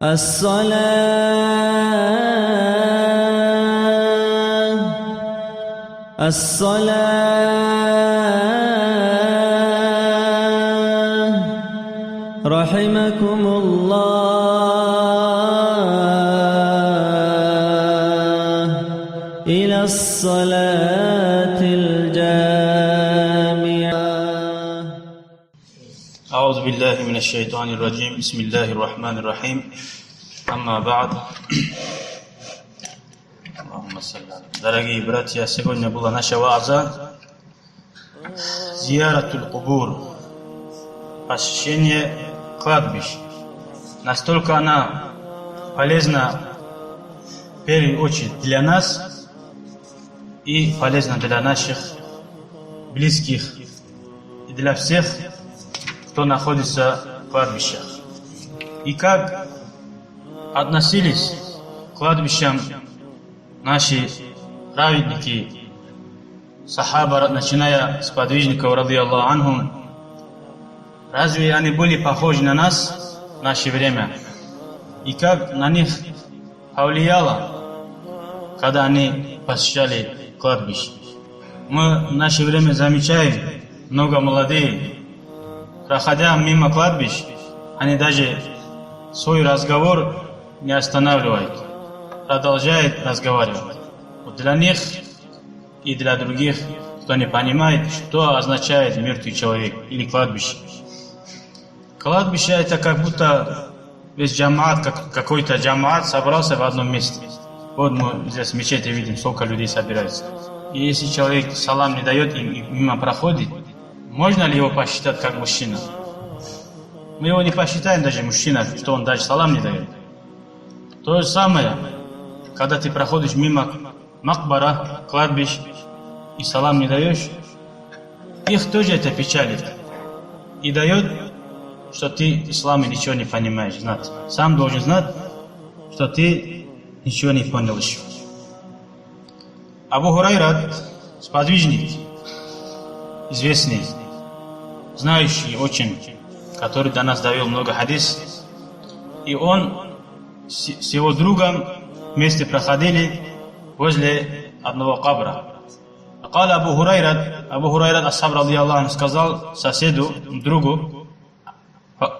الصلاة رحمكم الله إلى الصلاة الجامعة. أعوذ بالله من الشيطان الرجيم. بسم الله الرحمن الرحيم. أما بعد. Дорогие братья, сегодня была наша вааза «Зияратуль Кубур», посещение кладбищ. Настолько она полезна в первую очередь для нас и полезна для наших близких и для всех, кто находится в кладбищах. И как относились к кладбищам наши праведники, сахаба, начиная с подвижников, ради Аллаху анхум, разве они были похожи на нас в наше время? И как на них повлияло, когда они посещали кладбище? Мы в наше время замечаем, много молодых, проходя мимо кладбищ, они даже свой разговор не останавливают, продолжают разговаривать. Вот для них и для других, кто не понимает, что означает мертвый человек или кладбище. Кладбище — это как будто весь джамаат, какой-то джамаат собрался в одном месте. Вот мы здесь в мечети видим, сколько людей собирается. И если человек салам не дает и мимо проходит, можно ли его посчитать как мужчина? Мы его не посчитаем даже мужчина, что он даже салам не дает. То же самое, когда ты проходишь мимо макбара, кладбищ, и салам не даешь, их тоже это печалит. И дает, что ты в исламе ничего не понимаешь, знать. Сам должен знать, что ты ничего не понял еще. Абу Хурайра, сподвижник, известный, знающий очень, который до нас довел много хадис, и он с его другом вместе проходили возле одного кабра. قال Абу Хурайра, асхаб ради Аллаху, сказал соседу, другу: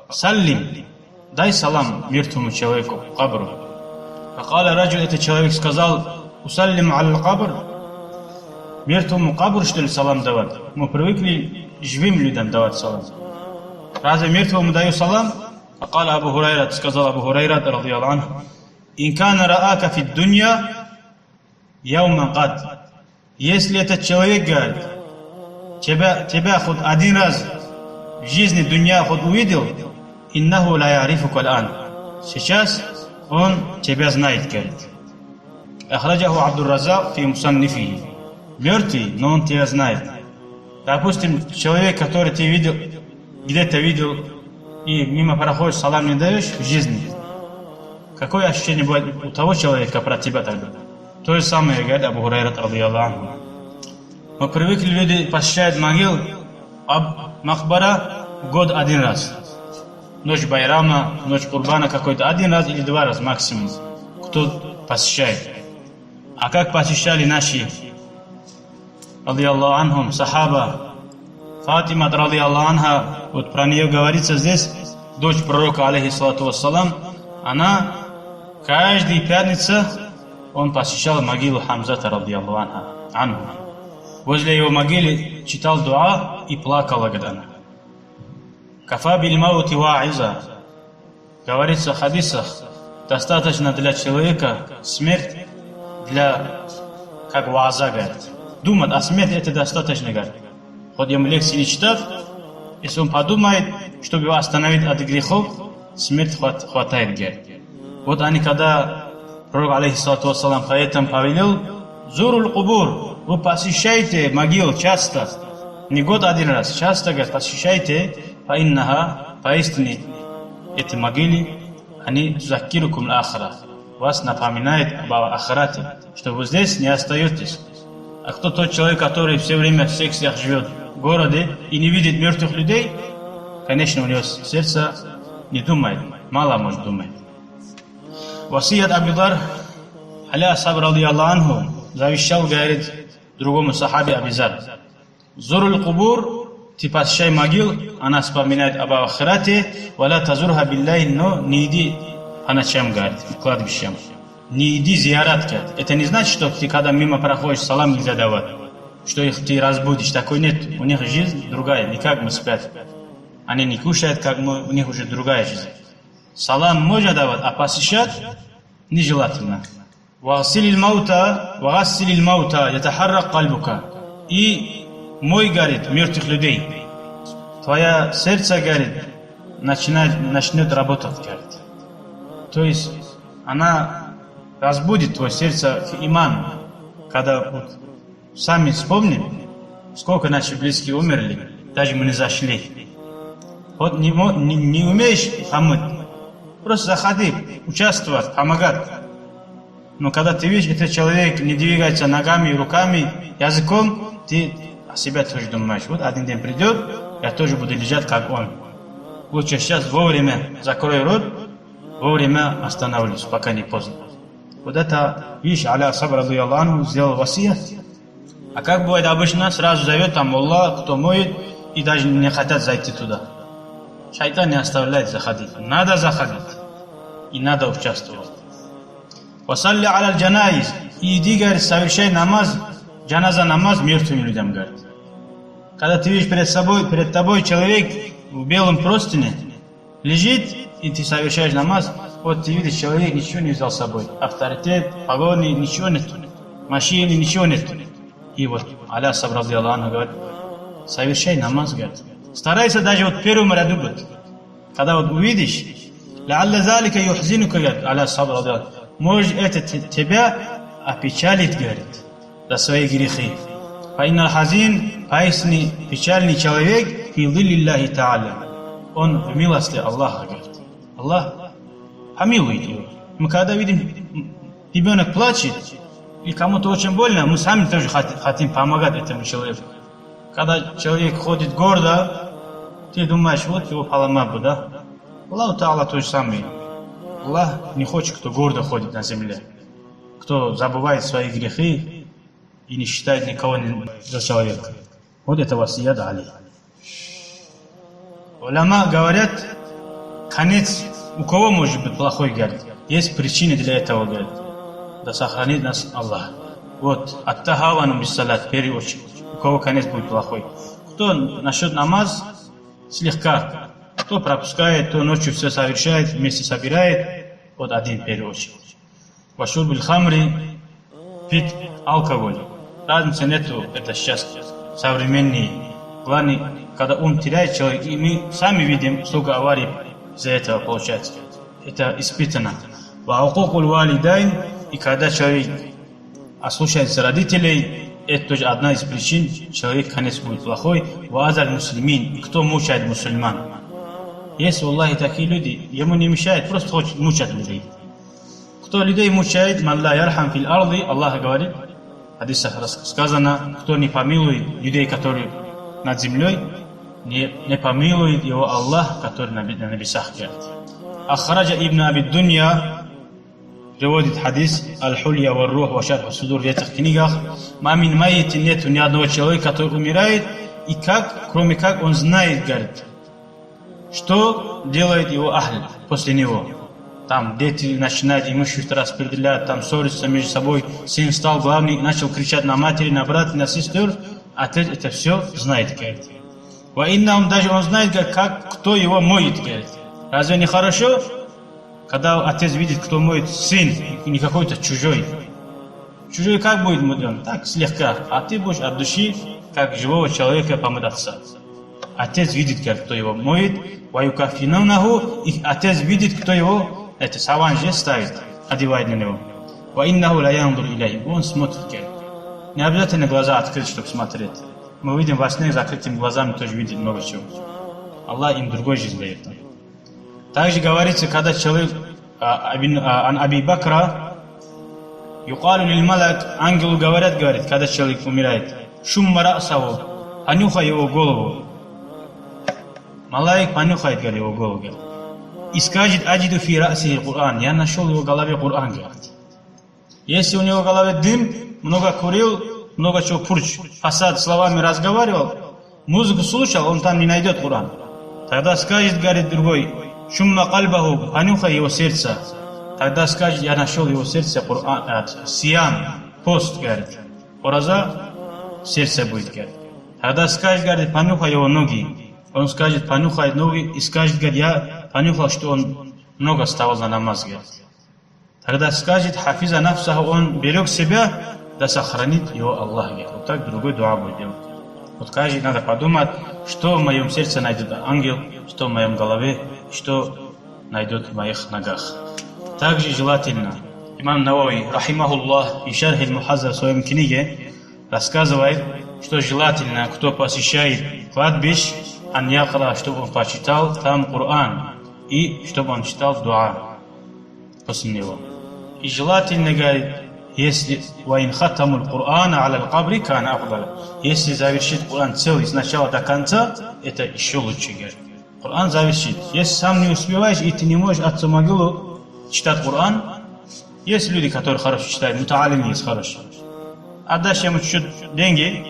«Саллим, дай салам мертвому человеку, кабру». فقال раджул, этот человек сказал: «Усаллим аль кабр». Мертвому кабру, что ли, салам давать? Мы привыкли живым людям давать салам. Разве мертвому даю салам? فقال Абу Хурайра, сказал Абу Хурайра ради Аллаху: «Ин кана раака фи дунья яума кад». Если этот человек, говорит, тебя хоть один раз в жизни дунья хоть увидел, иннаху ла ярифука аль-ан, сейчас он тебя знает, говорит. Ахраджаху Абдур-Раззак фи мусаннифихи. Мертвый, но он тебя знает. Допустим, человек, который ты видел, где-то видел, и мимо проходишь, салам не даешь в жизни, какое ощущение будет у того человека про тебя тогда? То же самое, говорит Абу Хурайра ради Аллаху. Мы привыкли, люди посещают могил махбара в год один раз. Ночь Байрама, ночь Курбана какой-то, один раз или два раза максимум, кто посещает. А как посещали наши, ради Аллаху анхум, сахаба, Фатима ради Аллаху анха, вот про нее говорится здесь, дочь пророка, алейхиссалату вассалам, она каждую пятницу он посещал могилу Хамзата ради Аллаху анху. Возле его могилы читал дуа и плакал, говорит она. Кафа биль маути ва'иза. Говорится в хадисах, достаточно для человека смерть для как вааза, говорит. Думать о смерти это достаточно, говорит. Хоть ему лекции не читать, если он подумает, чтобы его остановить от грехов, смерть хватает, говорит. Вот они, когда пророк, алейхиссалату вассалам, поэтому повелел: «Зурул кубур», вы посещайте могил часто, не год один раз, часто, говорит, посещайте, фаиннаха, поистине эти могилы, они закирукум ахра, вас напоминает об ахрате, что вы здесь не остаетесь. А кто тот человек, который все время в секциях живет в городе и не видит мертвых людей, конечно, у него сердце не думает, мало может думать. Васият Абидар, Али Асаб радиаллаху анху, завещал, говорит, другому сахабе Абизар: Зурул кубур, ты посещай могил, она вспоминает об ахирате, валя тазурха билляхи, но не иди по ночам, говорит, к кладбищам. Не иди зиярат, говорит. Это не значит, что ты, когда мимо проходишь, салам нельзя давать, что их ты разбудишь. Такой нет. У них жизнь другая, не как мы спят. Они не кушают, как мы, у них уже другая жизнь. Салам можно давать, а посещать нежелательно. Вассилил маута, ятахаррак кальбука. И мой, говорит, мертвых людей. Твое сердце, говорит, начнет работать, говорит. То есть она разбудит твое сердце к иману. Когда вот, сами вспомним, сколько наших близких умерли, даже мы не зашли. Вот не умеешь помыть, просто заходи, участвовать, помогать. Но когда ты видишь, этот человек не двигается ногами, руками, языком, ты о себе тоже думаешь: вот один день придет, я тоже буду лежать, как он. Лучше сейчас вовремя закрой рот, вовремя остановлюсь, пока не поздно. Вот это, видишь, Али Асаб радиаллаху анху сделал васият. А как бывает обычно, сразу зовет там Аллах, кто моет, и даже не хотят зайти туда. Шайтан не оставляет заходить. Надо заходить. И надо участвовать. Васалли аля джанаиз. И иди, говорит, совершай намаз, джаназа намаз мертвым людям, говорит. Когда ты видишь перед тобой человек в белом простыне лежит, и ты совершаешь намаз, вот ты видишь, человек ничего не взял с собой. Авторитет, погоны, ничего нет. Машины, ничего нет. И вот Али Асаб радиаллаху анху говорит: совершай намаз, говорит. Старайся даже вот в первом ряду быть. Когда вот увидишь, лa'алля залика юхзинука, говорит Али Асаб радиаллаху анху, может это тебя опечалит, говорит, за свои грехи. Фаинна хазин, поистине печальный человек, фи зиллиллахи та'аля, он в милости Аллаха, говорит. Аллах помилует его. Мы когда видим, ребенок плачет, и кому-то очень больно, мы сами тоже хотим помогать этому человеку. Когда человек ходит гордо, ты думаешь, вот его поломал бы, да? Аллах Та'аля то же самое. Аллах не хочет, кто гордо ходит на земле, кто забывает свои грехи и не считает никого за человека. Вот это васият Али. Уляма говорят, конец у кого может быть плохой, говорит. Есть причины для этого, говорит. Да сохранит нас Аллах. Вот, ат-тахавану бис-салат, в первую очередь. У кого конец будет плохой. Кто насчет намаз слегка, кто пропускает, кто ночью все совершает, вместе собирает, вот один в первую очередь. Вашур биль-хамри, пить алкоголь. Разницы нету, это сейчас современный. Главное, когда ум теряет человек, и мы сами видим, сколько аварий из-за этого получается. Это испытано. Ваукукуль валидайн, и когда человек ослушается родителей, это тоже одна из причин, человек конец будет плохой. Ваазаль муслимин, кто мучает мусульман. Есть, Аллахи, такие люди, ему не мешает, просто хочет мучать людей. Кто людей мучает, ман ла ярхам фил арди, Аллах говорит, в хадисах сказано, кто не помилует людей, которые над землей, не помилует его Аллах, который на небесах, говорит. Ахраджа ибн Аби Дунья приводит хадис Аль-Хулья вар-Рух ва Шарх ас-Судур в этих книгах. Мамин майити, нету ни одного человека, который умирает, и как, кроме как он знает, говорит, что делает его ахль после него. Там дети начинают имущество распределять, там ссорятся между собой, сын стал главный, начал кричать на матери, на брата, на сестер, отец это все знает, говорит. Он даже он знает, как, кто его моет, говорит. Разве не хорошо, когда отец видит, кто моет сын, не какой-то чужой? Чужой как будет мудрен? Так, слегка. А ты будешь от души, как живого человека, помыть отца. Отец видит, кто его моет, и отец видит, кто его, это саван же ставит, одевает на него. Он смотрит, говорит. Не обязательно глаза открыть, чтобы смотреть. Мы видим во сне закрытыми глазами, тоже видим много чего. Аллах им другой жизнь дает. Также говорится, когда человек, ан Аби Бакра, юкалу лил малак, ангелу говорит, когда человек умирает, шумма ра'саву, понюхай его голову. Малаик понюхает, говорит, его голову. и скажет аджиду фи раси Коран, я нашел в его голове Коран, говорит. Если у него в голове дым, много курил, много чего пурч, фасад словами разговаривал, музыку слушал, он там не найдет Коран. Тогда скажет, говорит другой, шумма кальбаху, понюхай его сердце. Тогда скажет, я нашел его сердце Коран, сиям, пост, говорит. Ураза в сердце будет, говорит. Тогда скажет, говорит, понюхай его ноги. Он скажет, понюхай ноги, и скажет, говорит, я понюхал, что он много ставил на намаз, говорит. Тогда скажет, хафиза нафсаху, он берег себя, да сохранит его Аллах, говорит. Вот так другой дуа будет делать. Вот каждый надо подумать, что в моем сердце найдет ангел, что в моем голове, что найдет в моих ногах. Также желательно, имам Навави, рахимахуллах, и Шарх аль-Мухаззар в своем книге рассказывает, что желательно, кто посещает кладбище, ан якра, чтобы он почитал там Коран, и чтобы он читал дуа после него. И желательно, говорит, если وَإِنْ خَتَمُ الْقُرْآنَ عَلَى الْقَبْرِ كَانَ أَفْضَلَ. Если завершит Коран целый с начала до конца, это еще лучше, говорит. Коран завершит. Если сам не успеваешь и ты не можешь отцу могилу читать Коран, есть люди, которые хорошо читают, мутаалим есть хорошие. Отдашь ему чуть-чуть деньги,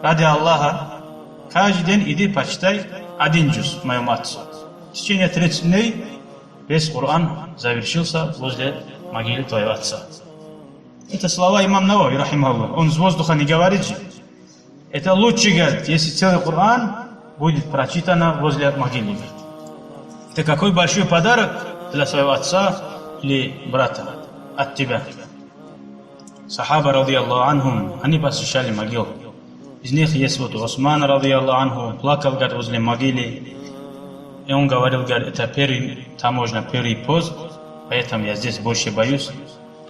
ради Аллаха, каждый день иди почитай один джуз моему отцу. В течение 30 дней весь Коран завершился возле могилы твоего отца. Это слова имам Навави, рахимахуллах. Он с воздуха не говорит же. Это лучше, говорит, если целый Коран будет прочитано возле могилы. Это какой большой подарок для своего отца или брата от тебя. Сахаба, радиаллаху анхум, они посещали могилу. Из них есть вот Усман, радиаллаху анху, плакал, говорит, возле могилы. И он говорил, говорит, это первый, таможня, первый пост, поэтому я здесь больше боюсь.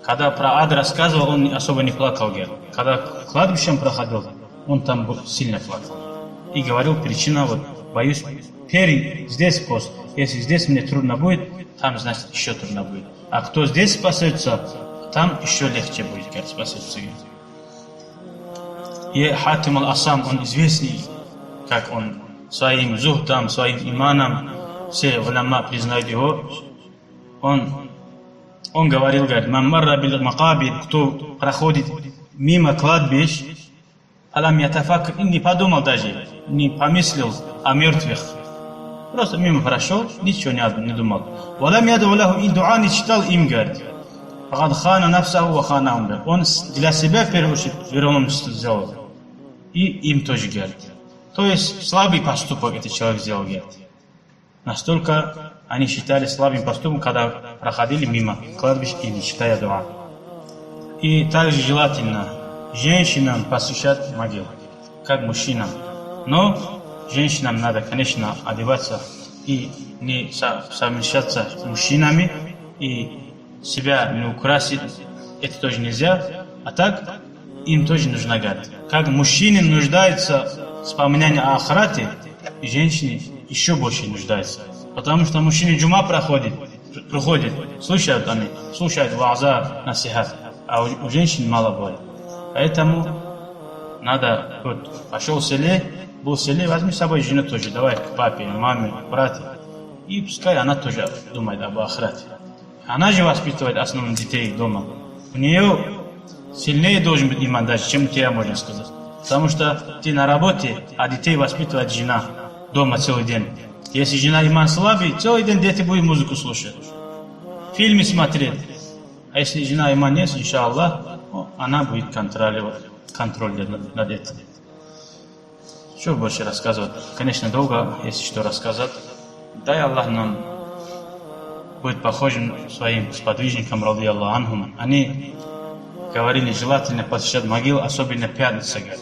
Когда про ад рассказывал, он особо не плакал, говорит. Когда кладбищем проходил, он там сильно плакал. И говорил, причина, вот, боюсь, первый здесь пост. Если здесь мне трудно будет, там, значит, еще трудно будет. А кто здесь спасется, там еще легче будет, говорит, спасется. И Хатим аль-Асам, он известный, как он своим зухтом, своим иманом, все уляма признают его. Он говорил, говорит, «Маммарра бил макабир», кто проходит мимо кладбищ, алам ятафак, и не подумал даже, не помыслил о мертвых. Просто мимо прошел, ничего не думал. «Валам яду лаху», и дуа не читал им, говорит. «Фагад хана нафсаху ва хана», он для себя, в первую очередь, вероломство сделал. И им тоже, говорит. То есть слабый поступок этот человек сделал, говорит. Настолько они считали слабым поступком, когда проходили мимо кладбища и не читая дуа. И также желательно женщинам посещать могилу, как мужчинам. Но женщинам надо, конечно, одеваться и не совмещаться с мужчинами, и себя не украсить, это тоже нельзя. А так им тоже нужно, говорить. Как мужчины нуждаются в вспоминании о ахирате, и женщины еще больше нуждаются. Потому что мужчины джума проходят, слушают они, слушают вааза, насихат, а у женщин мало будет. Поэтому надо, вот, пошел в селе, был в селе, возьми с собой жену тоже, давай к папе, маме, брату. И пускай она тоже думает об ахирате. Она же воспитывает основных детей дома. У нее сильнее должен быть иман даже, чем у тебя, можно сказать. Потому что ты на работе, а детей воспитывает жена дома целый день. Если жена иман слабый, целый день дети будут музыку слушать, фильмы смотреть. А если жена иман нет, иншаллах, она будет контролировать над этим. Что больше рассказывать? Конечно, долго, если что рассказать. Дай Аллах нам быть похожим своим сподвижникам, радиаллаху анхум. Они говорили, желательно посещать могилу, особенно пятница, говорит.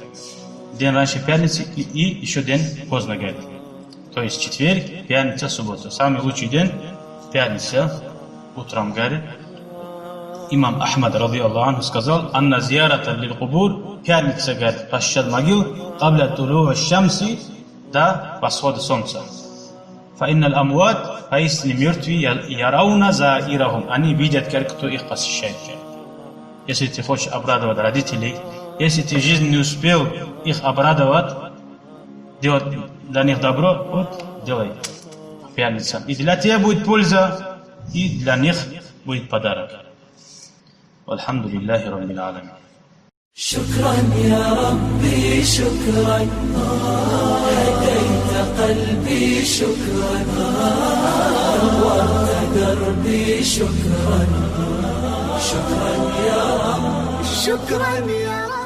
День раньше пятницы и еще день поздно, говорит. То есть четверг, пятница, суббота. Самый лучший день пятница, утром, говорит. Имам Ахмад, радиаллаху анху, сказал, «Анна зиярата лил кубур», пятница, говорит, посещать могилу, «Кабля тулуа шамси», до восхода солнца. «Фаинналь амуат», поистине мертвые, «Ярауна заирахум», они видят, говорит, кто их посещает. Если ты хочешь обрадовать родителей, если ты в жизни не успел их обрадовать, делать для них добро, вот, делай. пьяницам. И для тебя будет польза, и для них будет подарок. Алхамдулиллахи Раббил Аламин. شكرا يا ربي شكرا هديت قلبي شكرا نورت دربي شكرا شكرا يا رب شكرا يا رب